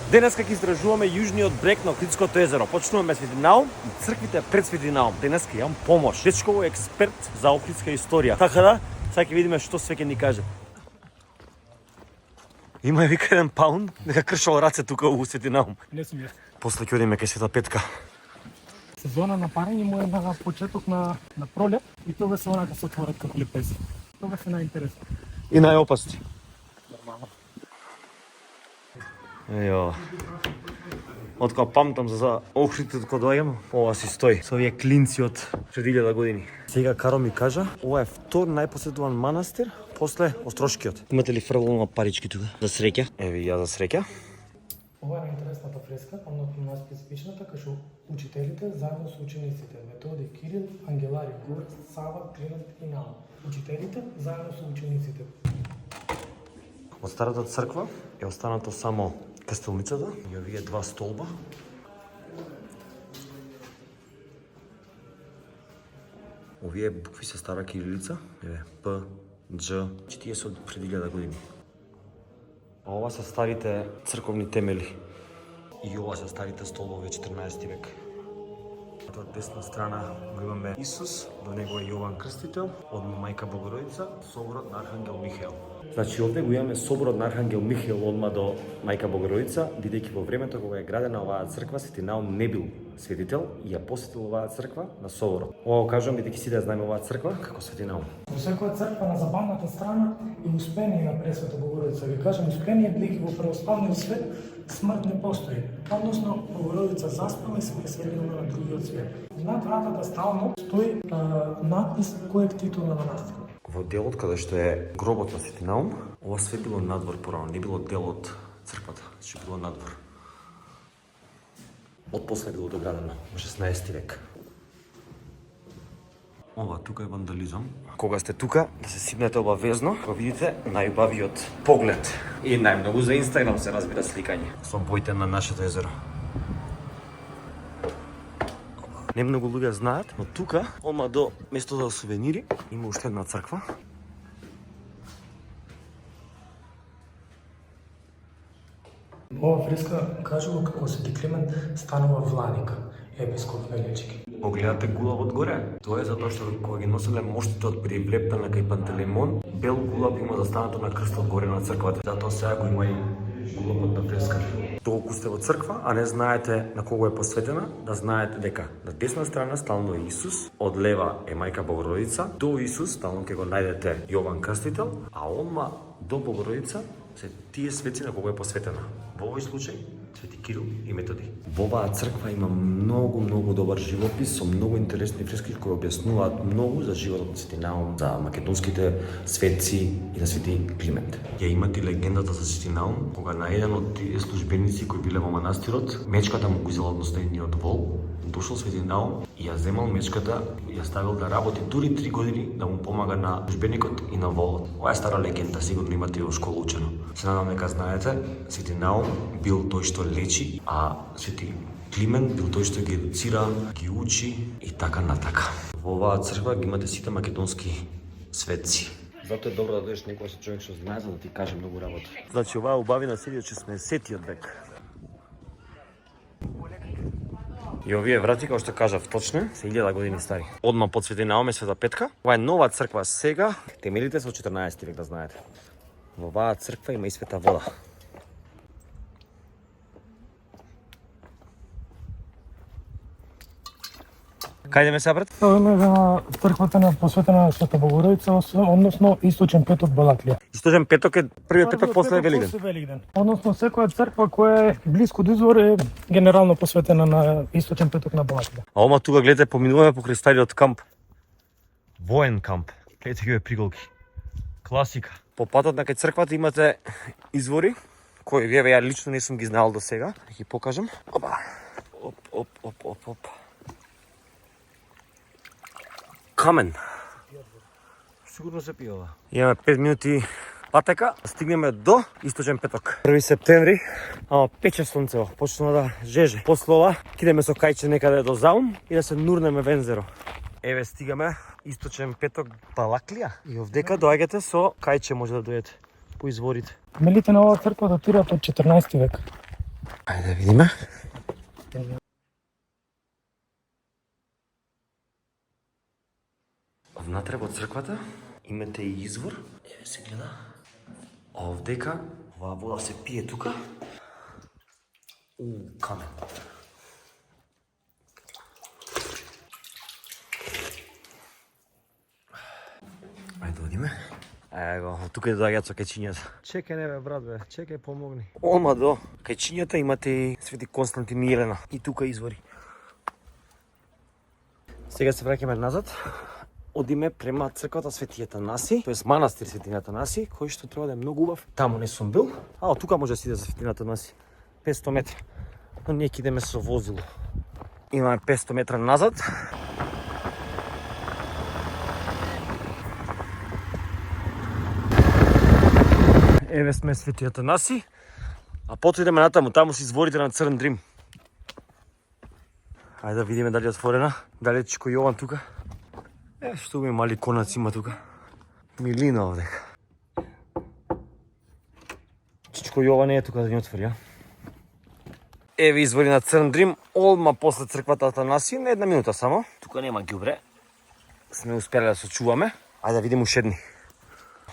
Денеска ќе истражуваме јужниот брег на Охридското езеро. Почнуваме Свети Наум и црквите пред Свети Наум. Денеска имам помош. Дечко е експерт за охридска историја. Така да, сега ќе видиме што све ќе ни каже. Има е вика еден паун, дека кршал раце тука у Свети Наум. Не сум јас. После ќе одиме кај Света Петка. Сезона на парење му е на почеток на пролет и тоа се онака се отворат како лепези. Тоа се најинтересно. И најопасни. Нормално. Ејо. Од кога памтам за Охридот кога доаѓам, ова си стои. Со овие клинци од пред 1000 години. Сега Каро ми кажа, ова е втор најпосетуван манастир после Острошкиот. Имате ли фрлено парички тука? За среќа? Еве ја за среќа. Ова е интересната фреска, односно најспецифичната, кај што учителите заедно со учениците Методи, Кирил, Ангелари, Горец, Сава, Климент и Наум. Учителите заедно со учениците. Од старата црква е останато само кастелницата и овие два столба. Овие букви се стара кирилица, еве П, Дж, че тие се од пред 1000 години. А ова се старите црковни темели. И ова се старите столбови од 14 век. Од десна страна го имаме Исус, до него е Јован Крстител, од мајка Богородица, соборот на Архангел Михаел. Значи овде го имаме соборот на Архангел Михаел одма до мајка Богородица, бидејќи во времето кога е градена оваа црква, Свети Наум не бил светител и ја посетил оваа црква на соборот. Ова го кажувам бидејќи сите знаеме оваа црква како Свети Наум. Во секоја црква на забавната страна и успение на Пресвета Богородица. Ви кажам успение бидејќи во православниот свет смрт не постои. Односно Богородица заспала и се преселила на другиот свет. Над вратата стално стои надпис кој е титул на манастирот. Во делот каде што е гробот на Свети Наум, ова све било надвор порано, не било дел од црквата, што било надвор. Од после било доградено во 16 век. Ова тука е вандализам. Кога сте тука, да се сипнете обавезно, го видите најубавиот поглед. И најмногу за Инстаграм се разбира сликање со боите на нашето езеро. Не многу луѓе знаат, но тука, одма до место за сувенири, има уште една црква. Ова фреска кажува како Свети Климент станува владика, епископ велички. Погледате гулабот горе? Тоа е затоа што кога ги носеле моштите од Привлептана кај Пантелеймон, бел гулаб има застанато на крстот горе на црквата. Затоа сега го има и гулабот на фреска. Толку сте во црква, а не знаете на кого е посветена, да знаете дека на десна страна стално е Исус, од лева е мајка Богородица, до Исус стално ќе го најдете Јован Крстител, а одма до Богородица се тие светци на кого е посветена. Во овој случај Свети Кирил и Методи. Во оваа црква има многу добар живопис со многу интересни фрески кои објаснуваат многу за животот на Свети Наум, за македонските светци и на Свети Климент. Ја имате легендата за Свети Наум, кога на еден од тие службеници кои биле во манастирот, мечката му го изела односно едниот вол, дошол Свети Наум и ја земал мечката и ја ставил да работи дури 3 години да му помага на службеникот и на волот. Ова е стара легенда, сигурно имате во школа учено. Се надам дека знаете, Свети Наум бил тој што лечи, а Свети Климент бил тој што ги едуцира, ги учи и така натака. Во оваа црква ги имате сите македонски светци. Затоа е добро да дојдеш некој со човек што знае за да ти каже многу работа. Значи оваа убавина седи од 16-тиот век. И овие врати, како што кажав точно, се 1000 години стари. Одма под Свети Наум е Света Петка. Ова е нова црква сега, темелите се од 14 век, да знаете. Во оваа црква има и света вода. Кајде се брат? Тоа е на црквата на посветена на Света Богородица, односно Источен петок Балаклија. Источен петок е првиот петок после Великден. После Великден. Односно секоја црква која е блиску до извор е генерално посветена на Источен петок на Балаклија. А ома тука гледате поминуваме покрај стариот камп. Воен камп. Гледате ги приголки. Класика. По патот на кај црквата имате извори кои еве ја лично не сум ги знаел до сега. Да ги покажам. Опа. Оп. Камен. Сигурно се пие ова. Имаме 5 минути патека, стигнеме до Источен петок. 1 септември, ама пече сонцево, почнува да жеже. После ова, кидеме со кајче некаде до Заум и да се нурнеме вензеро. Еве стигаме Источен петок Балаклија и овдека доаѓате со кајче може да дојдете по изворите. Темелите на оваа црква датираат од 14 век. Ајде да видиме. Внатре во црквата имате и извор. Еве се гледа. Овдека, оваа вода се пие тука. Камен. Ајде одиме. Ево, тука доаѓаат со кајчињата. Чекај не бе, брат бе, чекај помогни. Олма до кајчињата имате и Свети Константин и Елена. И тука извори. Сега се враќаме назад. Одиме према црквата Свети Атанаси, тоест манастир Свети Атанаси, кој што треба да е многу убав. Таму не сум бил. А од тука може да си иде за Свети Атанаси. 500 метра. Но ние ќе идеме со возило. Имаме 500 метра назад. Еве сме Свети Атанаси. А потоа идеме натаму, таму се изворите на Црн Дрим. Ајде да видиме дали е отворена, дали е Чичко Јован тука. Што ми мали конаци има тука. Милина овдека. Чичко Јован не е тука да ни отвори, а? Еве извори на Црн Дрим, олма после црквата Атанаси, на 1 минута само. Тука нема ѓубре. Сме успели да се чуваме. Ајде да видиме ушедни.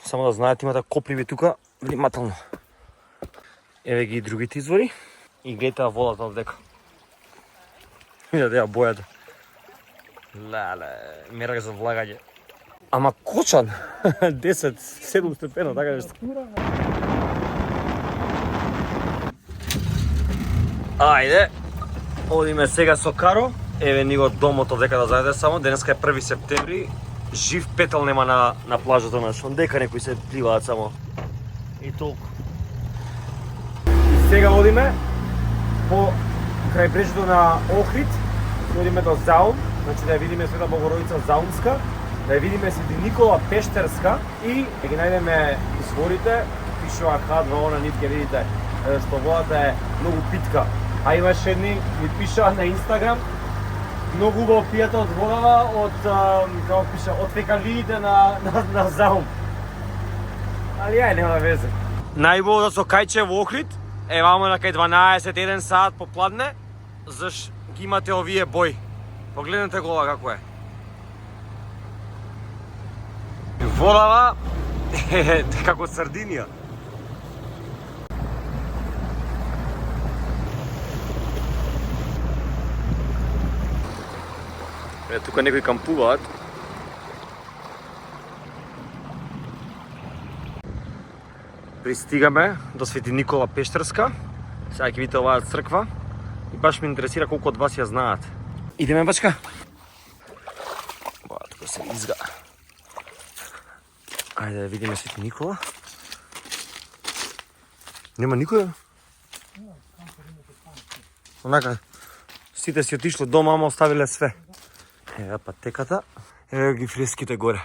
Само да знаете, имате копливи тука, внимателно. Еве ги и другите извори. И гледате водата овдека. Видите ја бојата. Леле, мерак за влагање. Ама кочан, 10-7 степена, така нешто. Ајде, одиме сега со Каро. Еве ни го домот овдека да знаете само. Денеска е 1 септември. Жив петел нема на плажата на Шондека, некои се пливаат само. И толку. И сега одиме по крајбрежјето на Охрид. Одиме до Заум, значи да ја видиме Света Богородица Заумска, да ја видиме Свети Никола Пештерска и да ги најдеме изворите. Пишува H2O на нитке, видите, што водата е многу питка. А имаше едни, ми пиша на Инстаграм, многу убаво пијата од водава, од, како пиша, од фекалиите на Заум. Али јај, нема везе. Најубаво да со кајче во Охрид, е вамо на кај 12-1 саат попладне, заш ги имате овие бој. Погледнете го ова како е. Водава е како Сардинија. Тука некои кампуваат. Пристигаме до Свети Никола Пештерска. Сега ќе видите оваа црква. И баш ме интересира колку од вас ја знаат. Идеме, бачка? Ба, тука се изга. Ајде да видиме Свети Никола. Нема никој? Онака, сите си отишле дома, ама оставиле све. Ева патеката, ева ги фреските горе.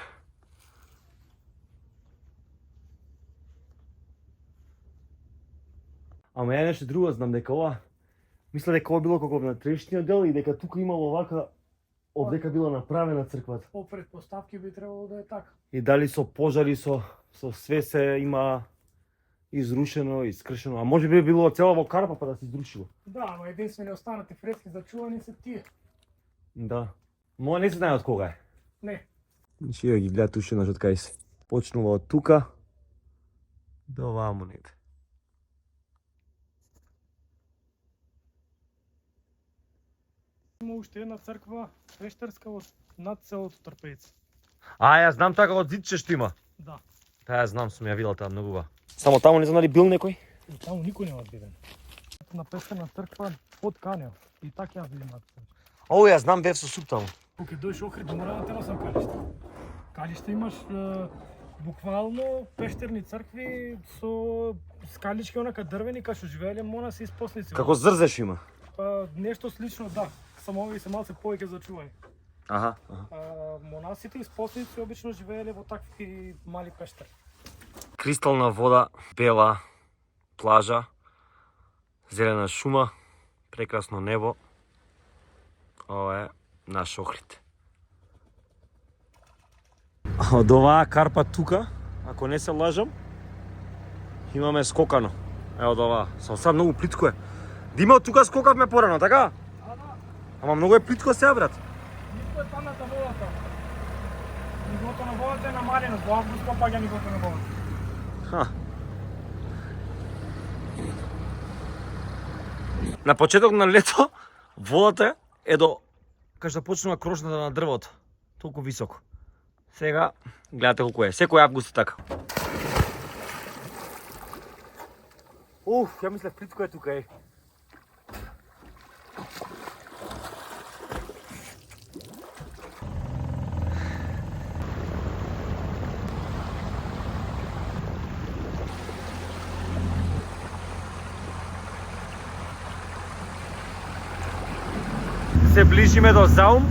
Ама ја нешто друго знам, дека ова, мисля дека ова било како на трешниот дел и дека тука имало овака, овдека била направена црквата. По предпоставки би требало да е така. И дали со пожари, со све се има изрушено, искршено, а може би било цела во Карпа па да се изрушило. Да, ама единствени останати фрески за чувани се тие. Да. Моја не се знае од кога е. Не. Значи ја ги гледате уште на кај се. Почнува од тука до ваму негде. Има уште една црква Пештерска од над селото Трпејц. А, ја знам така од Зидче што има. Да. Таа ја знам, сум ја видел таа многува. Само таму не знам дали бил некој? И таму никој нема виден. На Пештерна црква под Канео. И така ја видим. О, ја знам, бев со суп таму. Кога дојш Охрид, мора да те носам калиште. Калиште имаш буквално пештерни цркви со скалички онака дрвени, кај што живееле монаси и спосници. Како зрзеш има? Нешто слично, да. Само овие се малце повеќе зачувани. Аха. Монасите и спосници обично живееле во такви мали пештери. Кристална вода, бела плажа, зелена шума, прекрасно небо. Ова е наш Охрид. Од оваа карпа тука, ако не се лажам, имаме скокано. Ево од оваа. Само многу плитко е. Дима, од тука скокавме порано, така? Ама многу е плитко сега, брат. Ниско е падната водата. Нивото на водата е намалено, во август попаѓа нивото на водата. Ха. На почеток на лето, водата е до кај што почнува крошната на дрвото. Толку високо. Сега, гледате колку е. Секој август е така. Ја мислев плитко е тука, е. Се ближиме до Заум.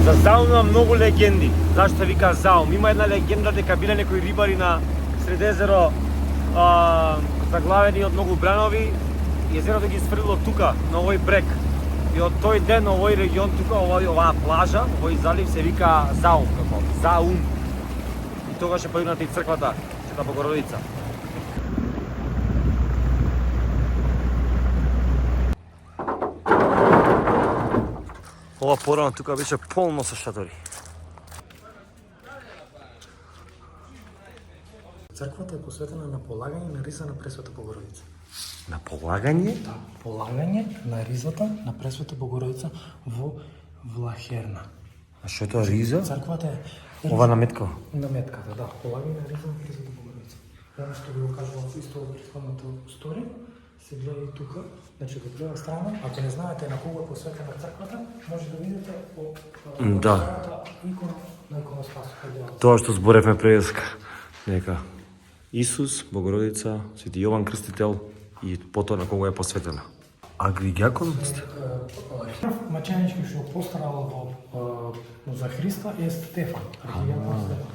За Заум има многу легенди. Зашто се вика Заум? Има една легенда дека биле некои рибари на Средезеро заглавени од многу бранови и езерото ги сфрлило тука, на овој брег. И од тој ден овој регион тука, оваа плажа, овој залив се вика Заум, како Заум. И тогаш е подигната и црквата, Света Богородица. Ова порано тука беше полно со шатори. Црквата е посветена на полагање на риза на Пресвета Богородица. На полагање? Да, полагање на ризата на Пресвета Богородица во Влахерна. А што е тоа риза? Црквата е Ова наметка. наметката, да, полагање на риза на Пресвета Богородица. Оно што ви го кажувам исто во претходното стори, се гледа и тука, значи во лева страна, ако не знаете на кого е посветена црквата, може да видите Да. икона на иконостасот. Тоа што зборевме преска. Нека Исус, Богородица, Свети Јован Крстител и потоа на кого е посветена. Агригјакон? Маченички што постарал за Христа е Стефан. Архијакон Стефан.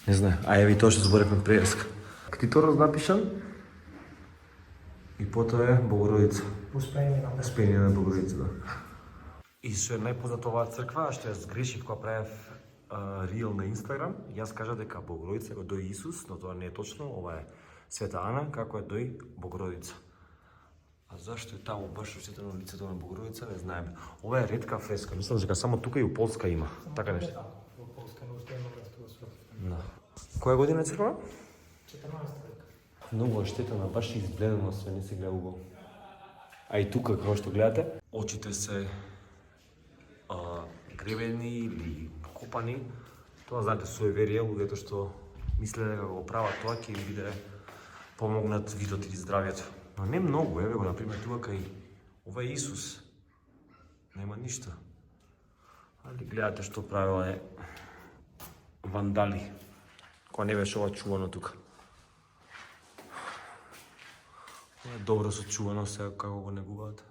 Не знае. А еви тоа што зборевме преска. Ктиторос напишан и потоа е Богородица. Успение на Успение на Богородица, да. И што е најпознато оваа црква, што ја сгрешив кога правев рил на Инстаграм, јас кажа дека Богородица го дој Исус, но тоа не е точно, ова е Света Ана, како е дој Богородица. А зашто е таму баш осветено лицето на Богородица, не знаеме. Ова е ретка фреска, мислам дека само тука и у Полска има, така нешто. Во Полска не успеено место во светот. Да. Која година е црква? 14 век. Многу е штетена, баш изгледано се, не се гледа убаво. А и тука, како што гледате, очите се гребени или копани. Тоа знаете суеверие, луѓето што мислеле дека го прават тоа ќе им биде помогнат видот или здравјето. Но не многу, еве го например тука кај ова е Исус. Нема ништо. Али гледате што правила е вандали. Кога не беше ова чувано тука. Ова е добро сочувано сега како го негуваат.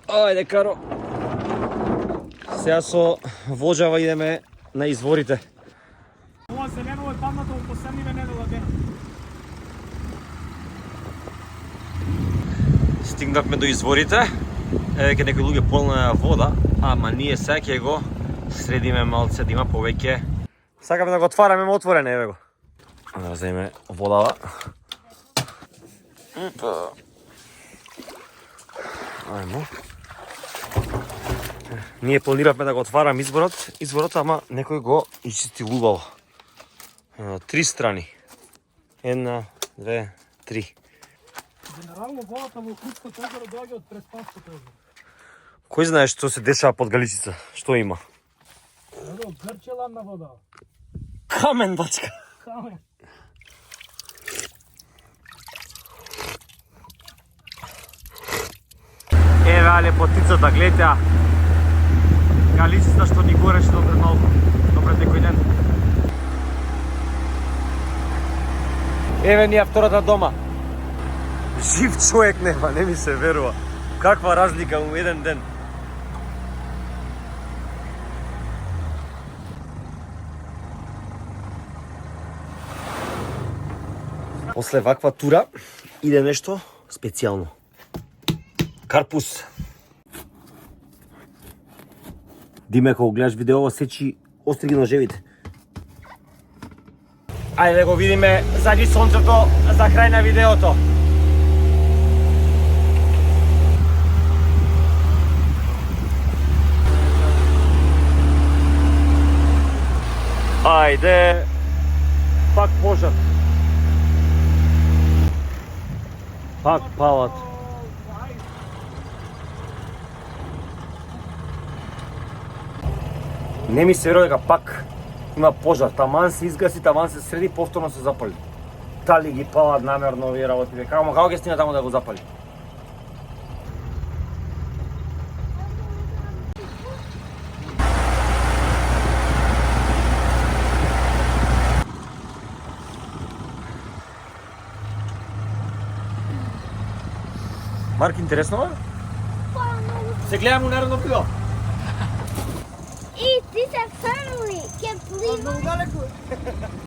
Ајде, Каро. Сега со вожава идеме на изворите. Ова зелено е паднато во последниве недела дена. Стигнавме до изворите. Еве ке некои луѓе полна вода, ама ние сега ќе го средиме малце да има повеќе. Сакаме да го отвараме, ме отворено, еве го. Да земе водава. Ајмо. Ние планиравме да го отварам изворот, ама некој го ичисти убаво. 3 страни. 1, 2, 3. Генерално водата во Охридското езеро доаѓа од Преспанското езеро. Кој знае што се дешава под Галичица? Што има? Од Грчија ладна вода. Камен, бачка. Камен. Еве але потицата, гледате ја. Галичица што ни гореше до пред малку, до пред некој ден. Еве ни е втората дома. Жив човек нема, не ми се верува. Каква разлика у еден ден. После ваква тура иде нешто специјално. Карпус. Диме, кога гледаш видео, сечи остри ги ножевите. Ајде да го видиме зади сонцето за крај на видеото. Ајде, пак пожар. Пак палат. Не ми се верува дека пак има пожар. Таман се изгаси, таман се среди, повторно се запали. Дали ги палат намерно овие работи? Како ќе стигне таму да го запали? Марк, интересно е? Се гледам у наредно видео. Eat this at family. Can't believe it.